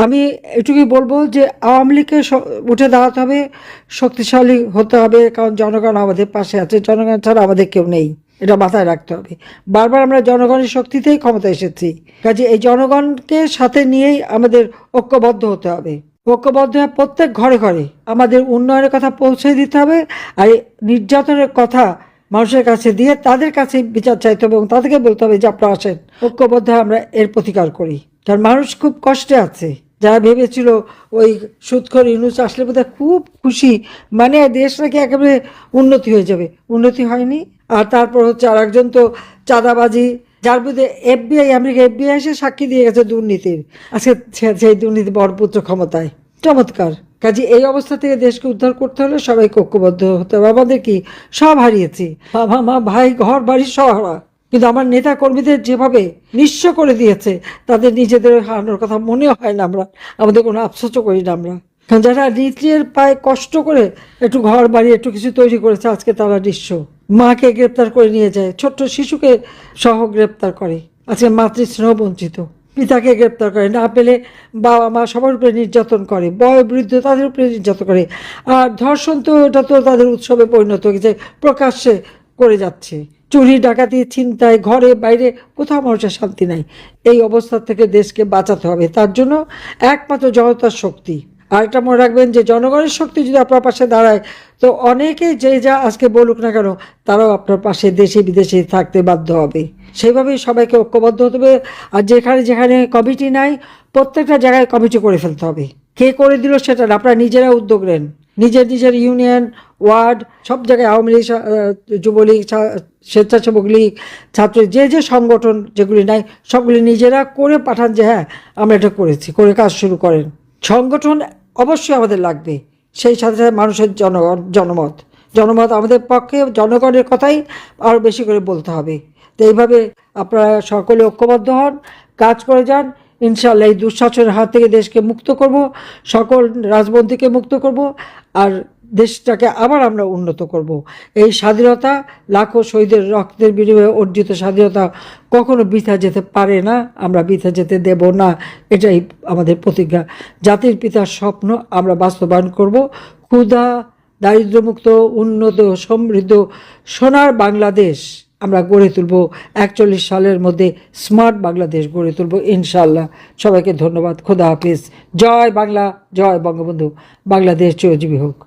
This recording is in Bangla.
আমি এটুকুই বলবো যে আওয়ামী লীগকে উঠে দাঁড়াতে হবে, শক্তিশালী হতে হবে, কারণ জনগণ আমাদের পাশে আছে, জনগণ ছাড়া আমাদের কেউ নেই, এটা মাথায় রাখতে হবে। বারবার আমরা জনগণের শক্তিতেই ক্ষমতা এসেছি, কাজে এই জনগণকে সাথে নিয়েই আমাদের ঐক্যবদ্ধ হতে হবে। ঐক্যবদ্ধ হয়ে প্রত্যেক ঘরে ঘরে আমাদের উন্নয়নের কথা পৌঁছে দিতে হবে, আর নির্যাতনের কথা মানুষের কাছে দিয়ে তাদের কাছে বিচার চাইতে হবে এবং তাদেরকে বলতে হবে যে আপনারা আসেন, ঐক্যবদ্ধ আমরা এর প্রতিকার করি। কারণ মানুষ খুব কষ্টে আছে, যারা ভেবেছিল ওই সুদখোর ইউনূস আসলে বোধহয় খুব খুশি, মানে দেশ নাকি একেবারে উন্নতি হয়ে যাবে, উন্নতি হয়নি। আর তারপর হচ্ছে আর একজন তো চাঁদাবাজি, যার বিরুদ্ধে এফবিআই, আমেরিকা এফবিআই এসে সাক্ষী দিয়ে গেছে দুর্নীতির, আজকে সেই দুর্নীতি বরপুত্র ক্ষমতায়। চমৎকার। কাজে এই অবস্থা থেকে দেশকে উদ্ধার করতে হলে সবাইকে ঐক্যবদ্ধ হতে হবে। আমাদের কি সব হারিয়েছি, বাবা মা ভাই ঘর বাড়ি সব হারা, কিন্তু আমার নেতা কর্মীদের যেভাবে নিঃস্ব করে দিয়েছে, তাদের নিজেদের হারানোর কথা মনে হয় না, আমাদের কোনো আফসোসও করি না আমরা। কারণ যারা নিজের পায়ে কষ্ট করে একটু ঘর বাড়ি একটু কিছু তৈরি করেছে, আজকে তারা নিঃস্ব। মাকে গ্রেপ্তার করে নিয়ে যায়, ছোট্ট শিশুকে সহ গ্রেপ্তার করে, আজকে মাতৃস্নেহ বঞ্চিত। পিতাকে গ্রেপ্তার করে, না পেলে বাবা মা সবার উপরে নির্যাতন করে, বয়োবৃদ্ধ তাদের উপরে নির্যাতন করে। আর ধর্ষণ তো এটা তো তাদের উৎসবে পরিণত হয়েছে, প্রকাশ্যে করে যাচ্ছে। চুরি ডাকাতি ছিনতাই, ঘরে বাইরে কোথাও মানুষের শান্তি নাই। এই অবস্থা থেকে দেশকে বাঁচাতে হবে, তার জন্য একমাত্র জনতার শক্তি। আর একটা মনে রাখবেন যে জনগণের শক্তি যদি আপনার পাশে দাঁড়ায়, তো অনেকে যে যা আজকে বলুক না কেন, তারাও আপনার পাশে দেশে বিদেশে থাকতে বাধ্য হবে। সেইভাবেই সবাইকে ঐক্যবদ্ধ হতে হবে। আর যেখানে যেখানে কমিটি নাই, প্রত্যেকটা জায়গায় কমিটি করে ফেলতে হবে। কে করে দিল সেটা না, আপনারা নিজেরা উদ্যোগ নেন, নিজের নিজের ইউনিয়ন, ওয়ার্ড, সব জায়গায় আওয়ামী লীগ, যুবলীগ, স্বেচ্ছাসেবক লীগ, ছাত্র, যে যে সংগঠন যেগুলি নাই সবগুলি নিজেরা করে পাঠান যে হ্যাঁ আমরা এটা করেছি, করে কাজ শুরু করেন। সংগঠন অবশ্যই আমাদের লাগবে, সেই সাথে সাথে মানুষের জনমত আমাদের পক্ষে, জনগণের কথাই আরও বেশি করে বলতে হবে। তো এইভাবে আপনারা সকলে ঐক্যবদ্ধ হন, কাজ করে যান। ইনশাআল্লাহ এই দুঃশাসনের হাত থেকে দেশকে মুক্ত করব, সকল রাজবন্দীকে মুক্ত করব, আর দেশটাকে আবার আমরা উন্নত করব। এই স্বাধীনতা, লাখো শহীদের রক্তের বিনিময়ে অর্জিত স্বাধীনতা কখনো বৃথা যেতে পারে না, আমরা বৃথা যেতে দেব না, এটাই আমাদের প্রতিজ্ঞা। জাতির পিতার স্বপ্ন আমরা বাস্তবায়ন করব। ক্ষুধা দারিদ্র্যমুক্ত উন্নত সমৃদ্ধ সোনার বাংলাদেশ আমরা গড়ে তুলব। 41 সালের মধ্যে স্মার্ট বাংলাদেশ গড়ে তুলব ইনশাআল্লাহ। সবাইকে ধন্যবাদ। খোদা হাফিজ। জয় বাংলা, জয় বঙ্গবন্ধু। বাংলাদেশ চিরজীবী হোক।